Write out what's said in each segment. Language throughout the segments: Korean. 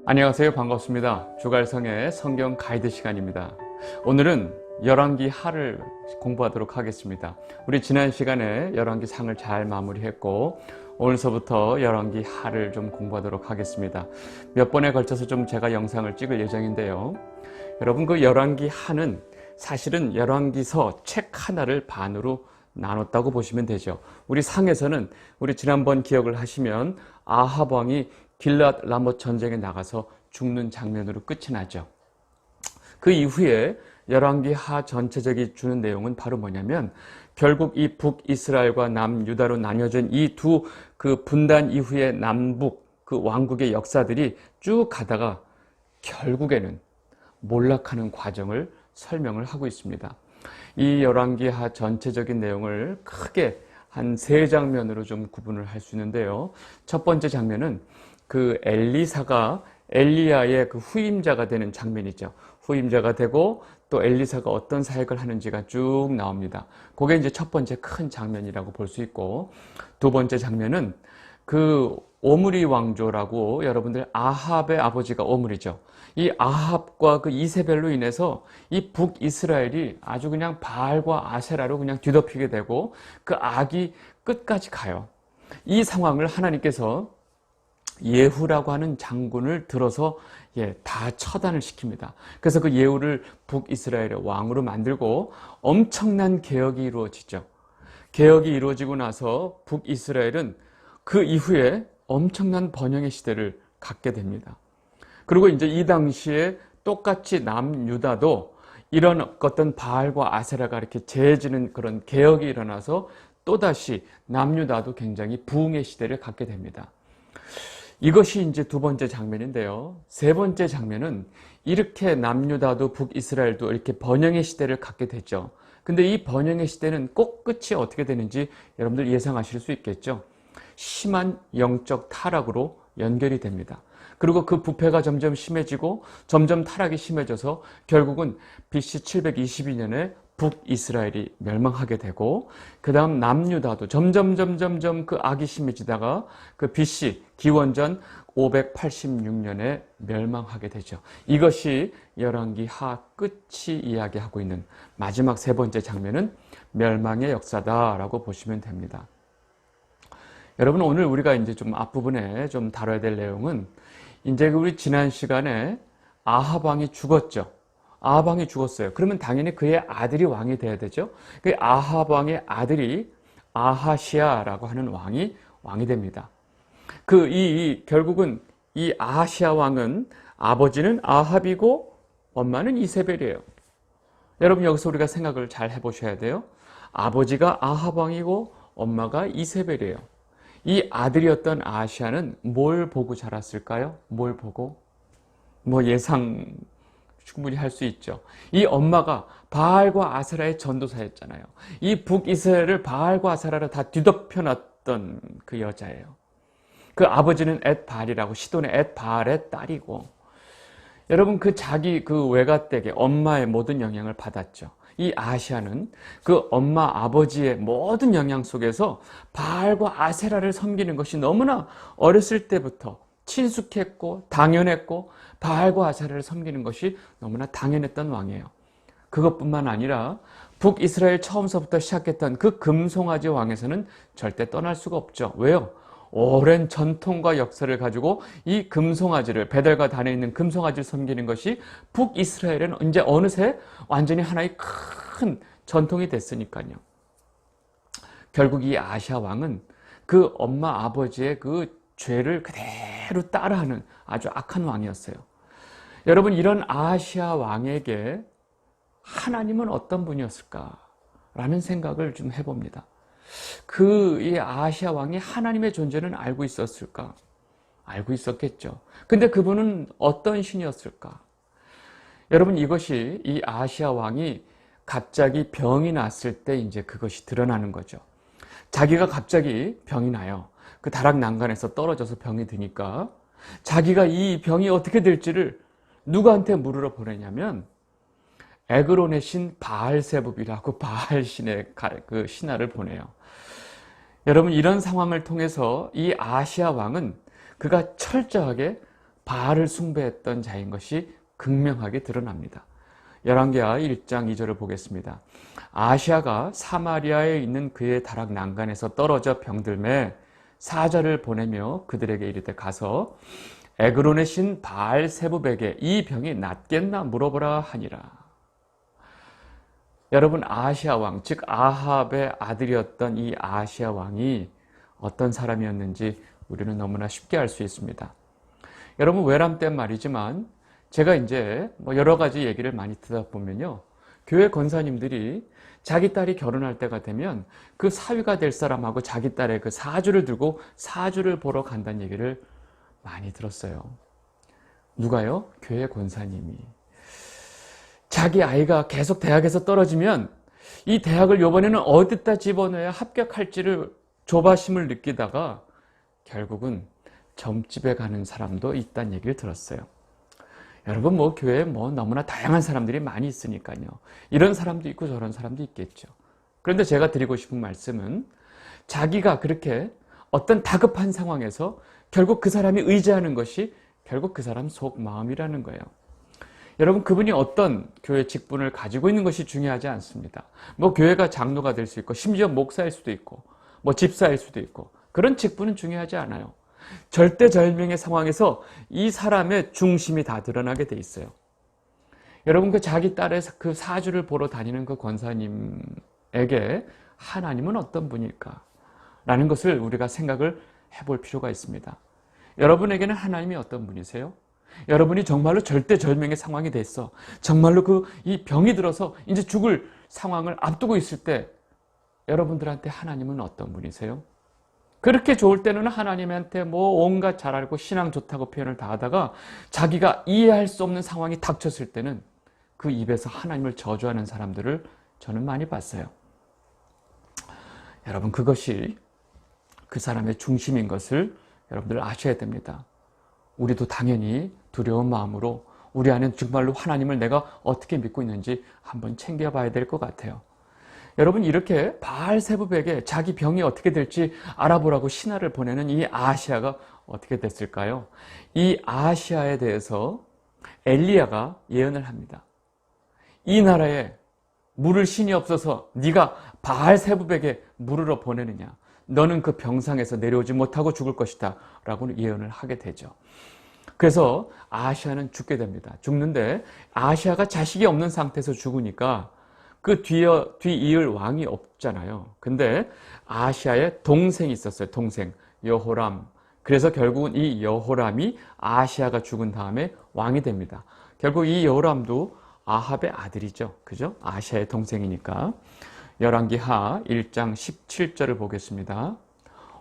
안녕하세요. 반갑습니다. 주갈성의 성경 가이드 시간입니다. 오늘은 열왕기 하를 공부하도록 하겠습니다. 우리 지난 시간에 열왕기 상을 잘 마무리했고 오늘서부터 열왕기 하를 좀 공부하도록 하겠습니다. 몇 번에 걸쳐서 좀 제가 영상을 찍을 예정인데요. 여러분, 그 열왕기 하는 사실은 열왕기서 책 하나를 반으로 나눴다고 보시면 되죠. 우리 상에서는 우리 지난번 기억을 하시면 아합 왕이 길앗 라못 전쟁에 나가서 죽는 장면으로 끝이 나죠. 그 이후에 열왕기 하 전체적이 주는 내용은 바로 뭐냐면 결국 이 북이스라엘과 남유다로 나뉘어진 이 두 그 분단 이후의 남북 그 왕국의 역사들이 쭉 가다가 결국에는 몰락하는 과정을 설명을 하고 있습니다. 이 열왕기 하 전체적인 내용을 크게 한 세 장면으로 좀 구분을 할 수 있는데요. 첫 번째 장면은 그 엘리사가 엘리야의 그 후임자가 되는 장면이죠. 후임자가 되고 또 엘리사가 어떤 사역을 하는지가 쭉 나옵니다. 그게 이제 첫 번째 큰 장면이라고 볼 수 있고, 두 번째 장면은 그 오므리 왕조라고, 여러분들 아합의 아버지가 오므리죠. 이 아합과 그 이세벨로 인해서 이 북이스라엘이 아주 그냥 바알과 아세라로 그냥 뒤덮이게 되고 그 악이 끝까지 가요. 이 상황을 하나님께서 예후라고 하는 장군을 들어서 다 처단을 시킵니다. 그래서 그 예후를 북이스라엘의 왕으로 만들고 엄청난 개혁이 이루어지죠. 개혁이 이루어지고 나서 북이스라엘은 그 이후에 엄청난 번영의 시대를 갖게 됩니다. 그리고 이제 이 당시에 똑같이 남유다도 이런 어떤 바알과 아세라가 이렇게 재해지는 그런 개혁이 일어나서 또다시 남유다도 굉장히 부흥의 시대를 갖게 됩니다. 이것이 이제 두 번째 장면인데요. 세 번째 장면은 이렇게 남유다도 북이스라엘도 이렇게 번영의 시대를 갖게 되죠. 근데 이 번영의 시대는 꼭 끝이 어떻게 되는지 여러분들 예상하실 수 있겠죠. 심한 영적 타락으로 연결이 됩니다. 그리고 그 부패가 점점 심해지고 점점 타락이 심해져서 결국은 BC 722년에 북이스라엘이 멸망하게 되고, 그 다음 남유다도 점점 그 악이 심해지다가 그 BC 기원전 586년에 멸망하게 되죠. 이것이 열왕기 하 끝이 이야기하고 있는 마지막 세 번째 장면은 멸망의 역사다라고 보시면 됩니다. 여러분, 오늘 우리가 이제 좀 앞부분에 좀 다뤄야 될 내용은, 이제 우리 지난 시간에 아합 왕이 죽었죠. 아합 왕이 죽었어요. 그러면 당연히 그의 아들이 왕이 돼야 되죠. 그 아합 왕의 아들이 아하시아라고 하는 왕이 됩니다. 결국은 이 아하시아 왕은 아버지는 아합이고 엄마는 이세벨이에요. 여러분, 여기서 우리가 생각을 잘 해보셔야 돼요. 아버지가 아합 왕이고 엄마가 이세벨이에요. 이 아들이었던 아하시아는 뭘 보고 자랐을까요? 뭘 보고? 예상 충분히 할 수 있죠. 이 엄마가 바알과 아세라의 전도사였잖아요. 이 북이스라엘을 바알과 아세라로 다 뒤덮여놨던 그 여자예요. 그 아버지는 엣바알이라고, 시돈의 엣바알의 딸이고, 여러분, 그 자기 그 외가댁의 엄마의 모든 영향을 받았죠. 이 아시아는 그 엄마 아버지의 모든 영향 속에서 바알과 아세라를 섬기는 것이 너무나 어렸을 때부터 친숙했고 당연했고, 바알과 아세라를 섬기는 것이 너무나 당연했던 왕이에요. 그것뿐만 아니라 북이스라엘 처음서부터 시작했던 그 금송아지 왕에서는 절대 떠날 수가 없죠. 왜요? 오랜 전통과 역사를 가지고 이 금송아지를, 베델과 단에 있는 금송아지를 섬기는 것이 북이스라엘은 이제 어느새 완전히 하나의 큰 전통이 됐으니까요. 결국 이 아시아 왕은 그 엄마 아버지의 그 죄를 그대로 따라하는 아주 악한 왕이었어요. 여러분, 이런 아시아 왕에게 하나님은 어떤 분이었을까라는 생각을 좀 해봅니다. 이 아시아 왕이 하나님의 존재는 알고 있었을까? 알고 있었겠죠. 근데 그분은 어떤 신이었을까? 여러분, 이것이 이 아시아 왕이 갑자기 병이 났을 때 이제 그것이 드러나는 거죠. 자기가 갑자기 병이 나요. 그 다락 난간에서 떨어져서 병이 드니까 자기가 이 병이 어떻게 될지를 누구한테 물으러 보내냐면 에그론의 신 바알세붑이라고 바알신의 그 신하를 보내요. 여러분, 이런 상황을 통해서 이 아시아 왕은 그가 철저하게 바알을 숭배했던 자인 것이 극명하게 드러납니다. 열왕기하 1장 2절을 보겠습니다. 아시아가 사마리아에 있는 그의 다락 난간에서 떨어져 병들매 사자를 보내며 그들에게 이르되 가서 에그론의 신 바알세붑에게 이 병이 낫겠나 물어보라 하니라. 여러분, 아시아 왕, 즉 아합의 아들이었던 이 아시아 왕이 어떤 사람이었는지 우리는 너무나 쉽게 알 수 있습니다. 여러분, 외람 때 말이지만 제가 이제 여러 가지 얘기를 많이 듣다 보면요, 교회 권사님들이 자기 딸이 결혼할 때가 되면 그 사위가 될 사람하고 자기 딸의 그 사주를 들고 사주를 보러 간다는 얘기를 많이 들었어요. 누가요? 교회 권사님이. 자기 아이가 계속 대학에서 떨어지면 이 대학을 이번에는 어디다 집어넣어야 합격할지를 조바심을 느끼다가 결국은 점집에 가는 사람도 있다는 얘기를 들었어요. 여러분, 교회에 너무나 다양한 사람들이 많이 있으니까요. 이런 사람도 있고 저런 사람도 있겠죠. 그런데 제가 드리고 싶은 말씀은 자기가 그렇게 어떤 다급한 상황에서 결국 그 사람이 의지하는 것이 결국 그 사람 속 마음이라는 거예요. 여러분, 그분이 어떤 교회 직분을 가지고 있는 것이 중요하지 않습니다. 교회가 장로가 될 수 있고 심지어 목사일 수도 있고 집사일 수도 있고 그런 직분은 중요하지 않아요. 절대절명의 상황에서 이 사람의 중심이 다 드러나게 돼 있어요. 여러분, 그 자기 딸의 그 사주를 보러 다니는 그 권사님에게 하나님은 어떤 분일까? 라는 것을 우리가 생각을 해볼 필요가 있습니다. 여러분에게는 하나님이 어떤 분이세요? 여러분이 정말로 절대절명의 상황이 됐어. 정말로 이 병이 들어서 이제 죽을 상황을 앞두고 있을 때 여러분들한테 하나님은 어떤 분이세요? 그렇게 좋을 때는 하나님한테 온갖 잘 알고 신앙 좋다고 표현을 다 하다가 자기가 이해할 수 없는 상황이 닥쳤을 때는 그 입에서 하나님을 저주하는 사람들을 저는 많이 봤어요. 여러분, 그것이 그 사람의 중심인 것을 여러분들 아셔야 됩니다. 우리도 당연히 두려운 마음으로 우리 안에 정말로 하나님을 내가 어떻게 믿고 있는지 한번 챙겨봐야 될 것 같아요. 여러분, 이렇게 바알세붑에게 자기 병이 어떻게 될지 알아보라고 신하를 보내는 이 아시아가 어떻게 됐을까요? 이 아시아에 대해서 엘리야가 예언을 합니다. 이 나라에 물을 신이 없어서 네가 바알세붑에게 물으러 보내느냐? 너는 그 병상에서 내려오지 못하고 죽을 것이다 라고 예언을 하게 되죠. 그래서 아시아는 죽게 됩니다. 죽는데 아시아가 자식이 없는 상태에서 죽으니까 그 뒤이을 왕이 없잖아요. 근데 아시아의 동생이 있었어요. 동생 여호람. 그래서 결국은 이 여호람이 아시아가 죽은 다음에 왕이 됩니다. 결국 이 여호람도 아합의 아들이죠. 그죠? 아시아의 동생이니까. 열왕기하 1장 17절을 보겠습니다.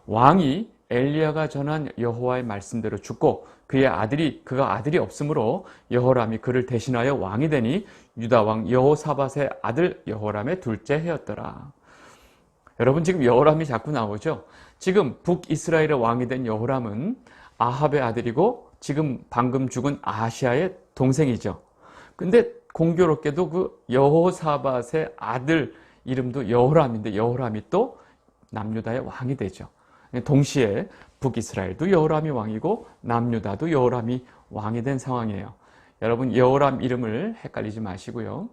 왕이 엘리야가 전한 여호와의 말씀대로 죽고 그가 아들이 없으므로 여호람이 그를 대신하여 왕이 되니 유다 왕 여호사밧의 아들 여호람의 둘째 해였더라. 여러분, 지금 여호람이 자꾸 나오죠. 지금 북이스라엘의 왕이 된 여호람은 아합의 아들이고 지금 방금 죽은 아시아의 동생이죠. 근데 공교롭게도 그 여호사밧의 아들 이름도 여호람인데 여호람이 또 남유다의 왕이 되죠. 동시에 북이스라엘도 여호람이 왕이고 남유다도 여호람이 왕이 된 상황이에요. 여러분, 여호람 이름을 헷갈리지 마시고요.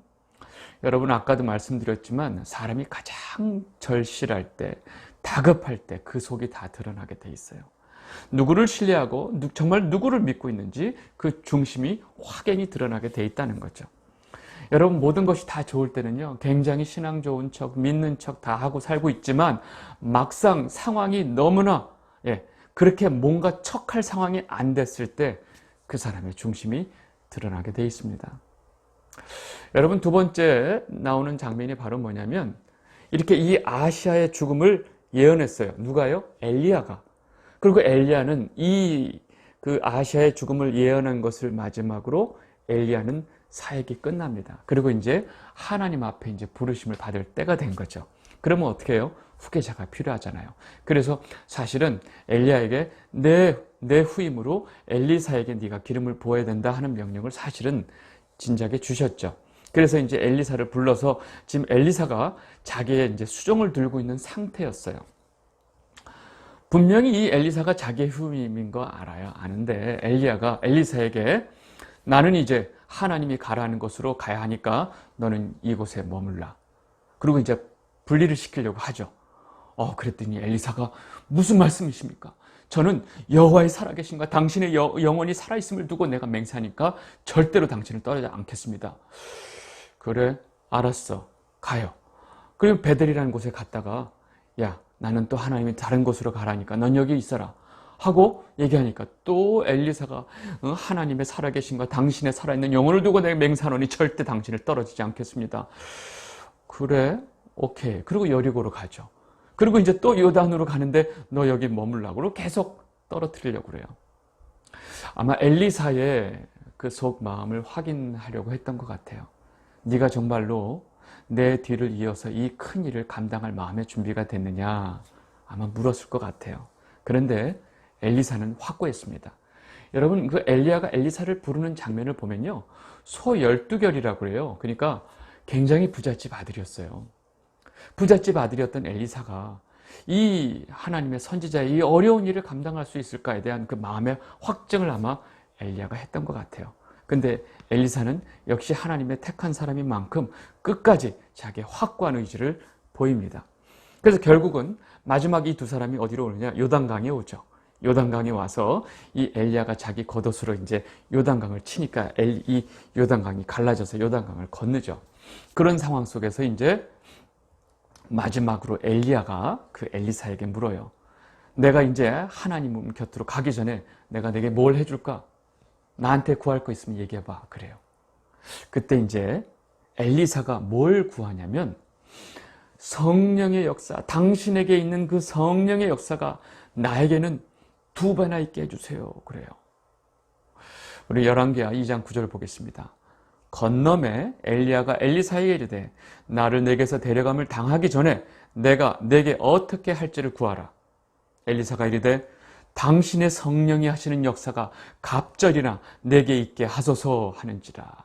여러분, 아까도 말씀드렸지만 사람이 가장 절실할 때, 다급할 때 그 속이 다 드러나게 돼 있어요. 누구를 신뢰하고 정말 누구를 믿고 있는지 그 중심이 확연히 드러나게 돼 있다는 거죠. 여러분, 모든 것이 다 좋을 때는요, 굉장히 신앙 좋은 척, 믿는 척 다 하고 살고 있지만 막상 상황이 너무나 그렇게 뭔가 척할 상황이 안 됐을 때 그 사람의 중심이 드러나게 돼 있습니다. 여러분, 두 번째 나오는 장면이 바로 뭐냐면 이렇게 이 아시아의 죽음을 예언했어요. 누가요? 엘리야가. 그리고 엘리야는 그 아시아의 죽음을 예언한 것을 마지막으로 엘리야는 사역이 끝납니다. 그리고 이제 하나님 앞에 이제 부르심을 받을 때가 된 거죠. 그러면 어떻게 해요? 후계자가 필요하잖아요. 그래서 사실은 엘리야에게 내 후임으로 엘리사에게 네가 기름을 부어야 된다 하는 명령을 사실은 진작에 주셨죠. 그래서 이제 엘리사를 불러서 지금 엘리사가 자기의 이제 수종을 들고 있는 상태였어요. 분명히 이 엘리사가 자기의 후임인 거 알아요. 아는데 엘리야가 엘리사에게 나는 이제 하나님이 가라는 곳으로 가야 하니까 너는 이곳에 머물라. 그리고 이제 분리를 시키려고 하죠. 그랬더니 엘리사가 무슨 말씀이십니까? 저는 여호와의 살아계심과 당신의 영혼이 살아있음을 두고 내가 맹세하니까 절대로 당신을 떠나지 않겠습니다. 그래, 알았어. 가요. 그리고 베델이라는 곳에 갔다가 야, 나는 또 하나님이 다른 곳으로 가라니까 넌 여기 있어라 하고 얘기하니까 또 엘리사가 하나님의 살아계심과 당신의 살아있는 영혼을 두고 내가 맹세하노니 절대 당신을 떨어지지 않겠습니다. 그래, 오케이. 그리고 여리고로 가죠. 그리고 이제 또 요단으로 가는데 너 여기 머물라고 그러고 계속 떨어뜨리려고 그래요. 아마 엘리사의 그 속 마음을 확인하려고 했던 것 같아요. 네가 정말로 내 뒤를 이어서 이 큰 일을 감당할 마음의 준비가 됐느냐 아마 물었을 것 같아요. 그런데 엘리사는 확고했습니다. 여러분, 그 엘리야가 엘리사를 부르는 장면을 보면요, 소 12결이라고 그래요. 그러니까 굉장히 부잣집 아들이었어요. 부잣집 아들이었던 엘리사가 이 하나님의 선지자의 이 어려운 일을 감당할 수 있을까에 대한 그 마음의 확증을 아마 엘리야가 했던 것 같아요. 근데 엘리사는 역시 하나님의 택한 사람인 만큼 끝까지 자기의 확고한 의지를 보입니다. 그래서 결국은 마지막 이 두 사람이 어디로 오느냐? 요단강에 오죠. 요단강에 와서 이 엘리야가 자기 겉옷으로 이제 요단강을 치니까 이 요단강이 갈라져서 요단강을 건너죠. 그런 상황 속에서 이제 마지막으로 엘리야가 그 엘리사에게 물어요. 내가 이제 하나님 곁으로 가기 전에 내가 내게 뭘 해줄까? 나한테 구할 거 있으면 얘기해봐. 그래요. 그때 이제 엘리사가 뭘 구하냐면 성령의 역사, 당신에게 있는 그 성령의 역사가 나에게는 2배나 있게 해주세요. 그래요. 우리 열왕기하 2장 9절 보겠습니다. 건너매 엘리야가 엘리사에게 이르되 나를 내게서 데려감을 당하기 전에 내가 내게 어떻게 할지를 구하라. 엘리사가 이르되 당신의 성령이 하시는 역사가 갑절이나 내게 있게 하소서 하는지라.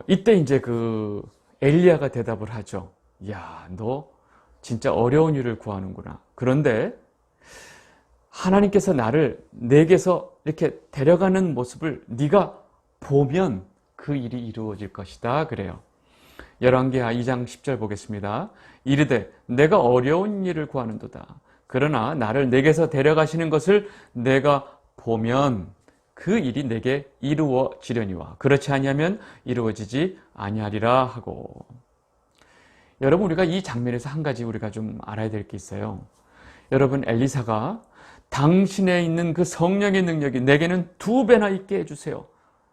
이때 이제 그 엘리야가 대답을 하죠. 야, 너 진짜 어려운 일을 구하는구나. 그런데 하나님께서 나를 내게서 이렇게 데려가는 모습을 네가 보면 그 일이 이루어질 것이다. 그래요. 열왕기하 2장 10절 보겠습니다. 이르되 내가 어려운 일을 구하는도다. 그러나 나를 내게서 데려가시는 것을 내가 보면 그 일이 내게 이루어지려니와 그렇지 아니하면 이루어지지 아니하리라 하고. 여러분, 우리가 이 장면에서 한 가지 우리가 좀 알아야 될 게 있어요. 여러분, 엘리사가 당신에 있는 그 성령의 능력이 내게는 2배나 있게 해주세요.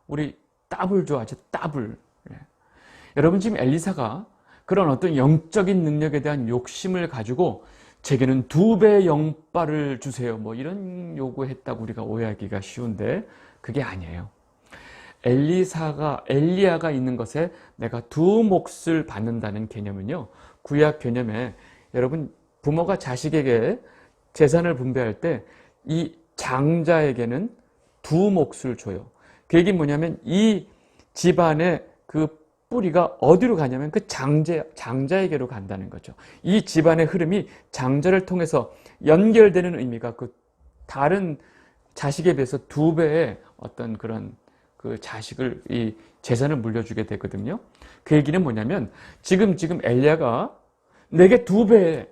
우리 더블 좋아하죠. 더블. 여러분, 지금 엘리사가 그런 어떤 영적인 능력에 대한 욕심을 가지고 제게는 2배의 영빨을 주세요. 뭐 이런 요구했다고 우리가 오해하기가 쉬운데 그게 아니에요. 엘리야가 있는 것에 내가 2 몫을 받는다는 개념은요, 구약 개념에 여러분, 부모가 자식에게 재산을 분배할 때 이 장자에게는 2 몫을 줘요. 그 얘기는 뭐냐면 이 집안의 그 뿌리가 어디로 가냐면 그 장자에게로 간다는 거죠. 이 집안의 흐름이 장자를 통해서 연결되는 의미가 그 다른 자식에 비해서 2배의 어떤 그런 그 자식을 이 재산을 물려주게 되거든요. 그 얘기는 뭐냐면 지금 엘리야가 내게 2배의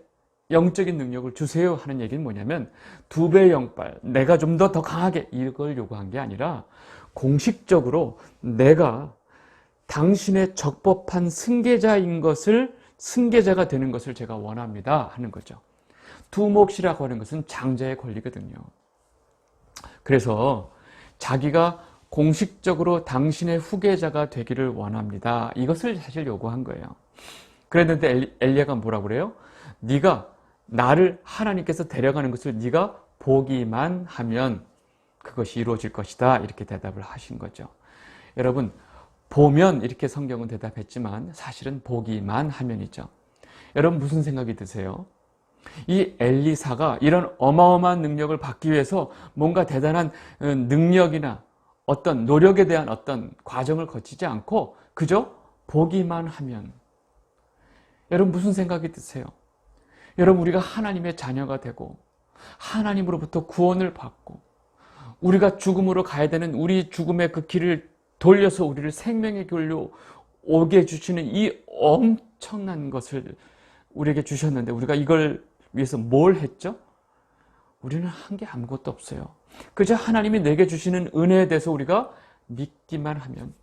영적인 능력을 주세요 하는 얘기는 뭐냐면 2배의 영빨, 내가 좀 더 강하게 이걸 요구한 게 아니라 공식적으로 내가 당신의 적법한 승계자가 되는 것을 제가 원합니다 하는 거죠. 2 몫이라고 하는 것은 장자의 권리거든요. 그래서 자기가 공식적으로 당신의 후계자가 되기를 원합니다. 이것을 사실 요구한 거예요. 그랬는데 엘리야가 뭐라고 그래요? 네가 나를 하나님께서 데려가는 것을 네가 보기만 하면 그것이 이루어질 것이다. 이렇게 대답을 하신 거죠. 여러분, 보면 이렇게 성경은 대답했지만 사실은 보기만 하면이죠. 여러분, 무슨 생각이 드세요? 이 엘리사가 이런 어마어마한 능력을 받기 위해서 뭔가 대단한 능력이나 어떤 노력에 대한 어떤 과정을 거치지 않고 그저 보기만 하면, 여러분 무슨 생각이 드세요? 여러분, 우리가 하나님의 자녀가 되고 하나님으로부터 구원을 받고 우리가 죽음으로 가야 되는 우리 죽음의 그 길을 돌려서 우리를 생명의 길로 오게 해주시는 이 엄청난 것을 우리에게 주셨는데 우리가 이걸 위해서 뭘 했죠? 우리는 한 게 아무것도 없어요. 그저 하나님이 내게 주시는 은혜에 대해서 우리가 믿기만 하면,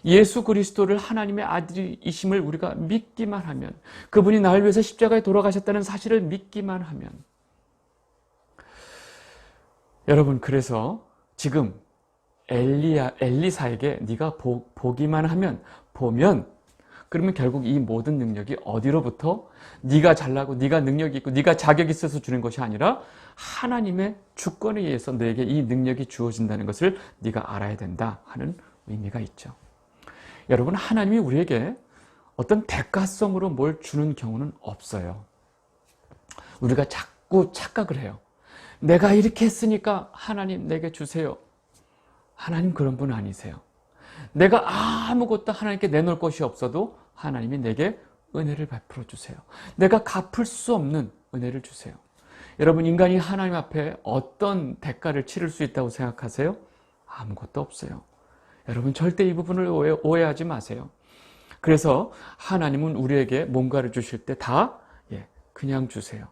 예수 그리스도를 하나님의 아들이심을 우리가 믿기만 하면, 그분이 나를 위해서 십자가에 돌아가셨다는 사실을 믿기만 하면, 여러분, 그래서 지금 엘리사에게 네가 보기만 하면, 보면, 그러면 결국 이 모든 능력이 어디로부터 네가 잘나고 네가 능력이 있고 네가 자격이 있어서 주는 것이 아니라 하나님의 주권에 의해서 너에게 이 능력이 주어진다는 것을 네가 알아야 된다 하는 의미가 있죠. 여러분, 하나님이 우리에게 어떤 대가성으로 뭘 주는 경우는 없어요. 우리가 자꾸 착각을 해요. 내가 이렇게 했으니까 하나님 내게 주세요. 하나님 그런 분 아니세요. 내가 아무것도 하나님께 내놓을 것이 없어도 하나님이 내게 은혜를 베풀어 주세요. 내가 갚을 수 없는 은혜를 주세요. 여러분, 인간이 하나님 앞에 어떤 대가를 치를 수 있다고 생각하세요? 아무것도 없어요. 여러분, 절대 이 부분을 오해하지 마세요. 그래서 하나님은 우리에게 뭔가를 주실 때 다 그냥 주세요.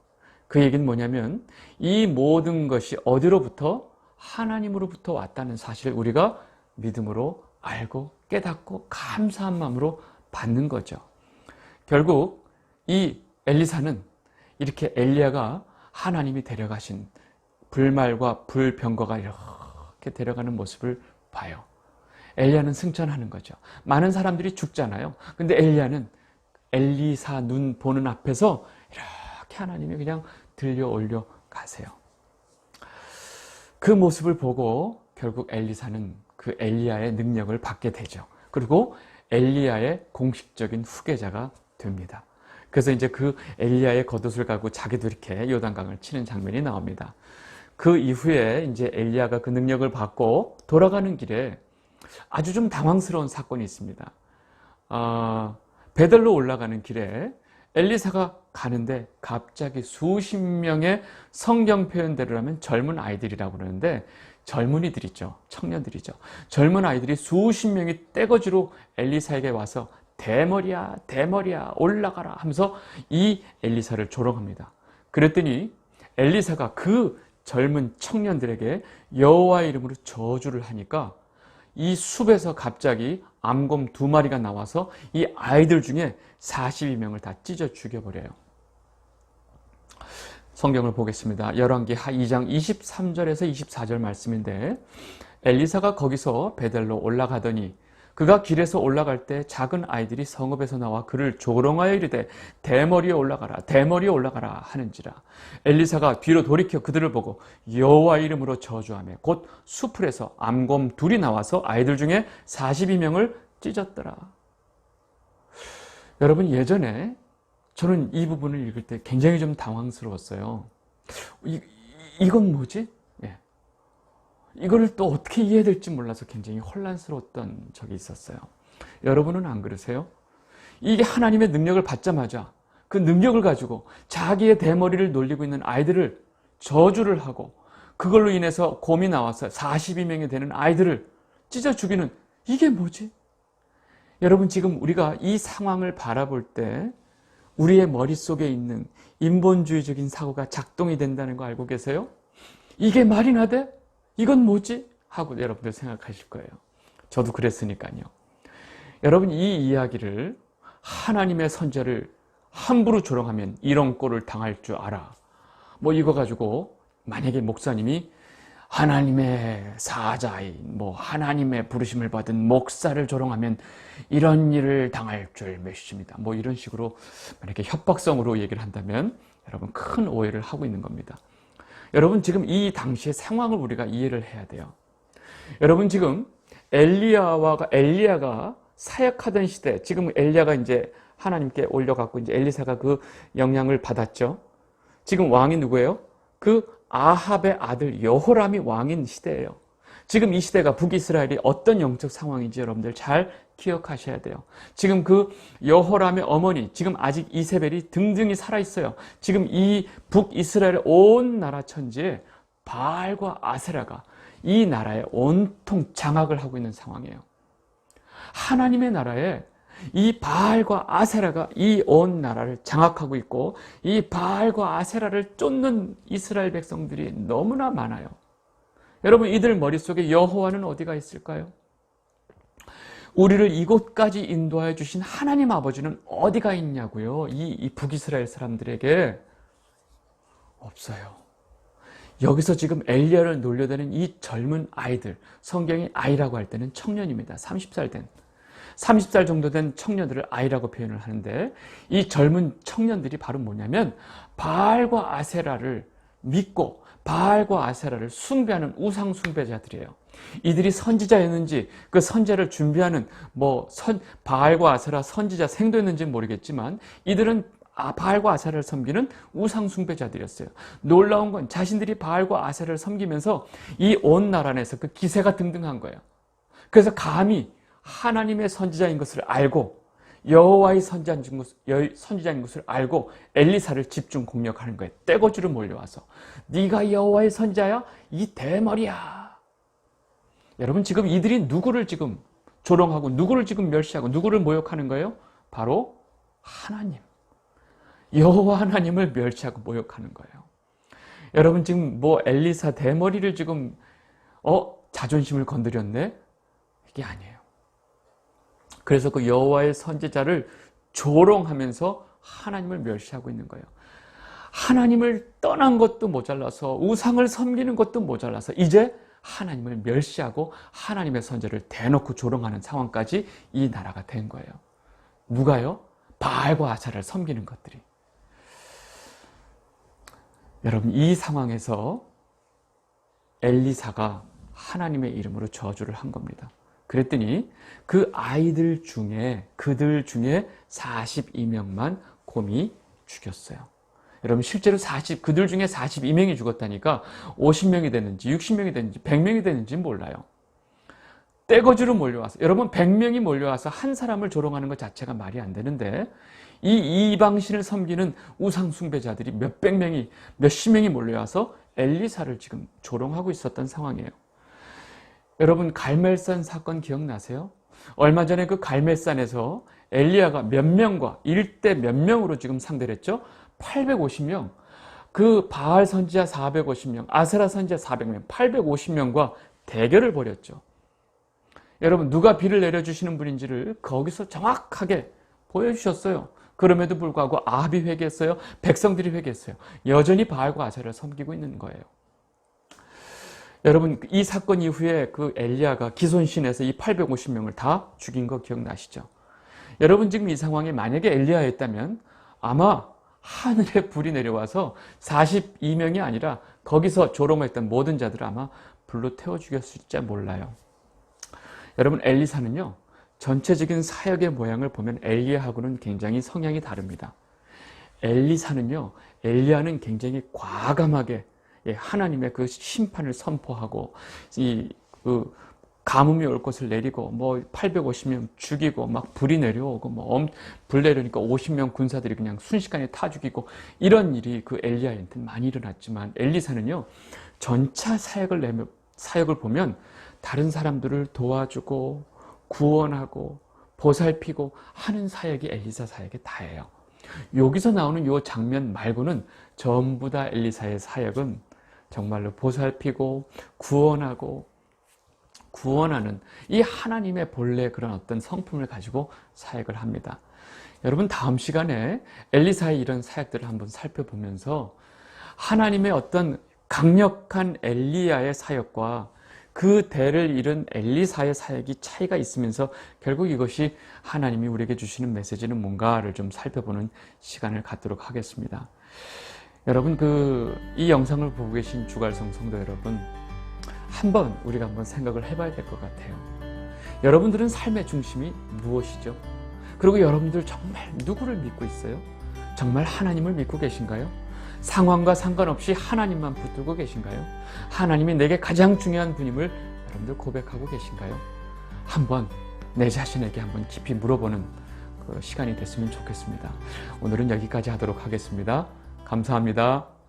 그 얘기는 뭐냐면 이 모든 것이 어디로부터? 하나님으로부터 왔다는 사실을 우리가 믿음으로 알고 깨닫고 감사한 마음으로 받는 거죠. 결국 이 엘리사는 이렇게 엘리야가 하나님이 데려가신 불말과 불병거가 이렇게 데려가는 모습을 봐요. 엘리야는 승천하는 거죠. 많은 사람들이 죽잖아요. 근데 엘리야는 엘리사 눈 보는 앞에서 이렇게 하나님이 그냥 들려 올려 가세요. 그 모습을 보고 결국 엘리사는 그 엘리야의 능력을 받게 되죠. 그리고 엘리야의 공식적인 후계자가 됩니다. 그래서 이제 그 엘리야의 겉옷을 가고 자기도 이렇게 요단강을 치는 장면이 나옵니다. 그 이후에 이제 엘리야가 그 능력을 받고 돌아가는 길에 아주 좀 당황스러운 사건이 있습니다. 베델로 올라가는 길에 엘리사가 가는데 갑자기 수십 명의 성경 표현대로라면 젊은 아이들이라고 그러는데 젊은이들이죠. 청년들이죠. 젊은 아이들이 수십 명이 떼거지로 엘리사에게 와서 대머리야 대머리야 올라가라 하면서 이 엘리사를 조롱합니다. 그랬더니 엘리사가 그 젊은 청년들에게 여호와의 이름으로 저주를 하니까 이 숲에서 갑자기 암곰 2마리가 나와서 이 아이들 중에 42명을 다 찢어 죽여버려요. 성경을 보겠습니다. 열왕기 2장 23절에서 24절 말씀인데 엘리사가 거기서 베델로 올라가더니 그가 길에서 올라갈 때 작은 아이들이 성읍에서 나와 그를 조롱하여 이르되 대머리에 올라가라 대머리에 올라가라 하는지라. 엘리사가 뒤로 돌이켜 그들을 보고 여호와의 이름으로 저주하며 곧 수풀에서 암곰 2이 나와서 아이들 중에 42명을 찢었더라. 여러분, 예전에 저는 이 부분을 읽을 때 굉장히 좀 당황스러웠어요. 이건 뭐지? 이거를 또 어떻게 이해해야 될지 몰라서 굉장히 혼란스러웠던 적이 있었어요. 여러분은 안 그러세요? 이게 하나님의 능력을 받자마자 그 능력을 가지고 자기의 대머리를 놀리고 있는 아이들을 저주를 하고 그걸로 인해서 곰이 나와서 42명이 되는 아이들을 찢어 죽이는, 이게 뭐지? 여러분, 지금 우리가 이 상황을 바라볼 때 우리의 머릿속에 있는 인본주의적인 사고가 작동이 된다는 거 알고 계세요? 이게 말이나 돼? 이건 뭐지? 하고 여러분들 생각하실 거예요. 저도 그랬으니까요. 여러분, 이 이야기를 하나님의 선자를 함부로 조롱하면 이런 꼴을 당할 줄 알아. 뭐 이거 가지고 만약에 목사님이 하나님의 사자인 하나님의 부르심을 받은 목사를 조롱하면 이런 일을 당할 줄 몇십니다. 뭐 이런 식으로 만약에 협박성으로 얘기를 한다면 여러분 큰 오해를 하고 있는 겁니다. 여러분, 지금 이 당시의 상황을 우리가 이해를 해야 돼요. 여러분, 지금 엘리야가 사역하던 시대, 지금 엘리야가 이제 하나님께 올려갖고 이제 엘리사가 그 영향을 받았죠. 지금 왕이 누구예요? 그 아합의 아들 여호람이 왕인 시대예요. 지금 이 시대가 북이스라엘이 어떤 영적 상황인지 여러분들 잘 기억하셔야 돼요. 지금 그 여호람의 어머니, 지금 아직 이세벨이 등등이 살아있어요. 지금 이 북이스라엘 온 나라 천지에 바알과 아세라가 이 나라에 온통 장악을 하고 있는 상황이에요. 하나님의 나라에 이 바알과 아세라가 이 온 나라를 장악하고 있고, 이 바알과 아세라를 쫓는 이스라엘 백성들이 너무나 많아요. 여러분, 이들 머릿속에 여호와는 어디가 있을까요? 우리를 이곳까지 인도하여 주신 하나님 아버지는 어디가 있냐고요? 이 북이스라엘 사람들에게 없어요. 여기서 지금 엘리야를 놀려대는 이 젊은 아이들, 성경이 아이라고 할 때는 청년입니다. 30살 정도 된 청년들을 아이라고 표현을 하는데, 이 젊은 청년들이 바로 뭐냐면 바알과 아세라를 믿고 바알과 아세라를 숭배하는 우상 숭배자들이에요. 이들이 선지자였는지, 그 선제를 준비하는 바알과 아세라 선지자 생도였는지 모르겠지만, 이들은 바알과 아세라를 섬기는 우상 숭배자들이었어요. 놀라운 건 자신들이 바알과 아세라를 섬기면서 이 온 나라 안에서 그 기세가 등등한 거예요. 그래서 감히 하나님의 선지자인 것을 알고, 여호와의 선지자인 것을 알고 엘리사를 집중 공격하는 거예요. 떼거지로 몰려와서 네가 여호와의 선지자야? 이 대머리야. 여러분, 지금 이들이 누구를 지금 조롱하고 누구를 지금 멸시하고 누구를 모욕하는 거예요? 바로 하나님, 여호와 하나님을 멸시하고 모욕하는 거예요. 여러분, 지금 엘리사 대머리를 지금 자존심을 건드렸네? 이게 아니에요. 그래서 그 여호와의 선지자를 조롱하면서 하나님을 멸시하고 있는 거예요. 하나님을 떠난 것도 모자라서, 우상을 섬기는 것도 모자라서 이제 하나님을 멸시하고 하나님의 선지자를 대놓고 조롱하는 상황까지 이 나라가 된 거예요. 누가요? 바알과 아세라를 섬기는 것들이. 여러분, 이 상황에서 엘리사가 하나님의 이름으로 저주를 한 겁니다. 그랬더니 그 아이들 중에, 그들 중에 42명만 곰이 죽였어요. 여러분, 실제로 그들 중에 42명이 죽었다니까 50명이 됐는지 60명이 됐는지 100명이 됐는지 몰라요. 떼거지로 몰려와서, 여러분, 100명이 몰려와서 한 사람을 조롱하는 것 자체가 말이 안 되는데, 이 이방신을 섬기는 우상 숭배자들이 몇백 명이, 몇십 명이 몰려와서 엘리사를 지금 조롱하고 있었던 상황이에요. 여러분, 갈멜산 사건 기억나세요? 얼마 전에 그 갈멜산에서 엘리야가 몇 명과 1대 몇 명으로 지금 상대를 했죠? 850명. 그 바알 선지자 450명, 아세라 선지자 400명, 850명과 대결을 벌였죠. 여러분, 누가 비를 내려주시는 분인지를 거기서 정확하게 보여주셨어요. 그럼에도 불구하고 아합이 회개했어요. 백성들이 회개했어요. 여전히 바알과 아세라를 섬기고 있는 거예요. 여러분, 이 사건 이후에 그 엘리야가 기손신에서 이 850명을 다 죽인 거 기억나시죠? 여러분, 지금 이 상황에 만약에 엘리야였다면 아마 하늘에 불이 내려와서 42명이 아니라 거기서 조롱했던 모든 자들을 아마 불로 태워 죽였을지 몰라요. 여러분, 엘리사는요, 전체적인 사역의 모양을 보면 엘리야하고는 굉장히 성향이 다릅니다. 엘리야는 굉장히 과감하게 하나님의 그 심판을 선포하고, 그 가뭄이 올 것을 내리고, 850명 죽이고, 막 불이 내려오고, 불 내려니까 50명 군사들이 그냥 순식간에 타 죽이고, 이런 일이 그 엘리야한테는 많이 일어났지만, 엘리사는요, 전차 사역을 보면 다른 사람들을 도와주고, 구원하고, 보살피고 하는 사역이 엘리사 사역의 다예요. 여기서 나오는 이 장면 말고는 전부 다 엘리사의 사역은 정말로 보살피고 구원하고 구원하는 이 하나님의 본래 그런 어떤 성품을 가지고 사역을 합니다. 여러분, 다음 시간에 엘리사의 이런 사역들을 한번 살펴보면서 하나님의 어떤 강력한 엘리야의 사역과 그 대를 이룬 엘리사의 사역이 차이가 있으면서 결국 이것이 하나님이 우리에게 주시는 메시지는 뭔가를 좀 살펴보는 시간을 갖도록 하겠습니다. 여러분, 이 영상을 보고 계신 주갈성 성도 여러분, 우리가 한번 생각을 해봐야 될 것 같아요. 여러분들은 삶의 중심이 무엇이죠? 그리고 여러분들 정말 누구를 믿고 있어요? 정말 하나님을 믿고 계신가요? 상황과 상관없이 하나님만 붙들고 계신가요? 하나님이 내게 가장 중요한 분임을 여러분들 고백하고 계신가요? 한번 내 자신에게 한번 깊이 물어보는 그 시간이 됐으면 좋겠습니다. 오늘은 여기까지 하도록 하겠습니다. 감사합니다.